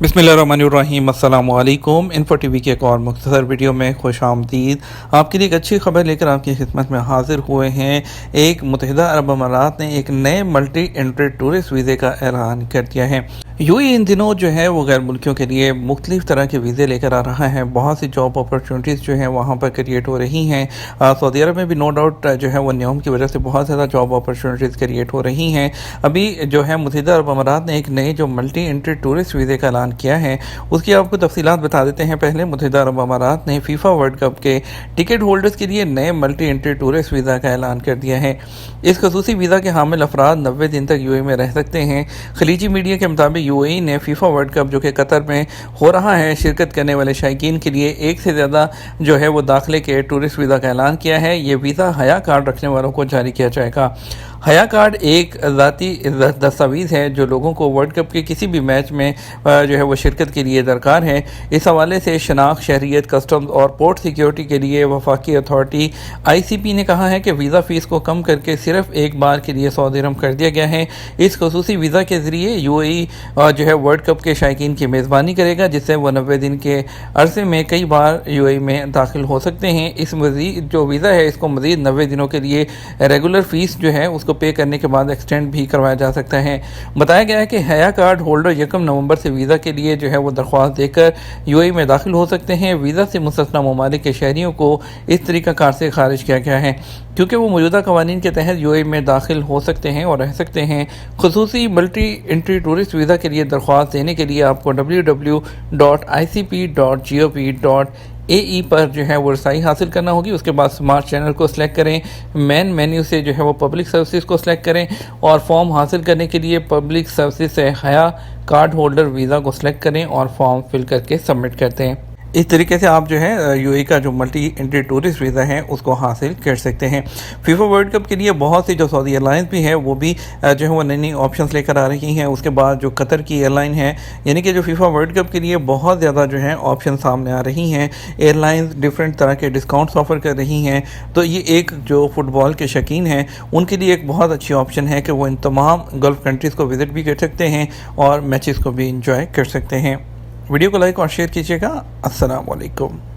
बिस्मिल्लाहिर्रहमानिर्रहीम। अस्सलाम वालेकुम। इन्फो टीवी के एक और मुख्तसर वीडियो में खुश आमदीद। आपके लिए एक अच्छी खबर लेकर आपकी खिदमत में हाजिर हुए हैं। एक मुत्तहिदा अरब अमारात ने एक नए मल्टी एंट्री टूरिस्ट वीज़े का ऐलान कर दिया है। यूएई इन दिनों जो है वो गैर मुल्कियों के लिए मुख्तलिफ तरह के वीज़े लेकर आ रहा है। बहुत सी जॉब अपॉर्चुनिटीज़ जो हैं वहाँ पर क्रिएट हो रही हैं। सऊदी अरब में भी नो डाउट जो है वो नियम की वजह से बहुत ज़्यादा जॉब अपॉर्चुनिटीज़ क्रिएट हो रही हैं। अभी जो है मुत्तहिदा अरब अमारात ने एक नए जो मल्टी एंट्री टूरिस्ट वीज़े का ऐलान किया है, उसकी आपको तफसीलात बता देते हैं। पहले मुत्तहिदा अरब अमारात ने फीफा वर्ल्ड कप के टिकट होल्डर्स के लिए नए मल्टी एंट्री टूरिस्ट वीज़ा का ऐलान कर दिया है। इस खसूसी वीज़ा के हामिल अफराद 90 दिन तक यूएई में रह सकते हैं। खलीजी मीडिया के मुताबिक यूएई ने फीफा वर्ल्ड कप जो कि कतर में हो रहा है, शिरकत करने वाले शायकीन के लिए एक से ज़्यादा जो है वो दाखिले के टूरिस्ट वीज़ा का ऐलान किया है। ये वीज़ा हया कार्ड रखने वालों को जारी किया जाएगा। हया कार्ड एक ज़ाती दस्तावेज़ है जो लोगों को वर्ल्ड कप के किसी भी मैच में जो है वो शिरकत के लिए दरकार है। इस हवाले से शनाख्त, शहरियत, कस्टम्स और पोर्ट सिक्योरिटी के लिए वफाकी अथॉरिटी ICP ने कहा है कि वीज़ा फ़ीस को कम करके सिर्फ एक बार के लिए 100 दिरहम कर दिया गया है। इस खसूसी वीज़ा के ज़रिए यूएई जो है वर्ल्ड कप के शायकीन की मेज़बानी करेगा, जिससे वो 90 दिन के अरसे में कई बार यूएई में दाखिल हो सकते हैं। इस मज़ीद जो वीज़ा है इसको मज़ीद 90 दिनों के लिए रेगुलर फ़ीस जो है उसको पे करने के बाद एक्सटेंड भी करवाया जा सकता है। बताया गया है कि हया कार्ड होल्डर 1 नवंबर से वीज़ा के लिए जो है वो दरख्वास्त देकर यूएई में दाखिल हो सकते हैं। वीज़ा से मुस्तस्ना ममालिक के शहरियों को इस तरीक़ाकार से खारिज किया गया है क्योंकि वो मौजूदा कवानीन के तहत यूएई में दाखिल हो सकते हैं और रह सकते हैं। खसूसी मल्टी एंट्री टूरिस्ट वीज़ा के लिए दरख्वास्त देने के लिए आपको www.icp.gov.ae पर जो है वो रसाई हासिल करना होगी। उसके बाद स्मार्ट चैनल को सिलेक्ट करें, मेन मेन्यू से जो है वो पब्लिक सर्विसेज को सिलेक्ट करें और फॉर्म हासिल करने के लिए पब्लिक सर्विसेज से हया कार्ड होल्डर वीज़ा को सिलेक्ट करें और फॉर्म फिल करके सबमिट करते हैं। इस तरीके से आप जो है यूएई का जो मल्टी एंट्री टूरिस्ट वीज़ा है उसको हासिल कर सकते हैं। फीफा वर्ल्ड कप के लिए बहुत सी जो सऊदी एयरलाइंस भी है वो भी जो है वो नई नई ऑप्शंस लेकर आ रही हैं। उसके बाद जो कतर की एयरलाइन है, यानी कि जो फीफा वर्ल्ड कप के लिए बहुत ज़्यादा जो है ऑप्शन सामने आ रही हैं। एयरलाइंस डिफरेंट तरह के डिस्काउंट्स ऑफ़र कर रही हैं, तो ये एक जो फुटबॉल के शौकीन हैं उनके लिए एक बहुत अच्छी ऑप्शन है कि वो इन तमाम गल्फ़ कंट्रीज़ को विज़िट भी कर सकते हैं और मैचेस को भी इंजॉय कर सकते हैं। वीडियो को लाइक और शेयर कीजिएगा। अस्सलाम वालेकुम।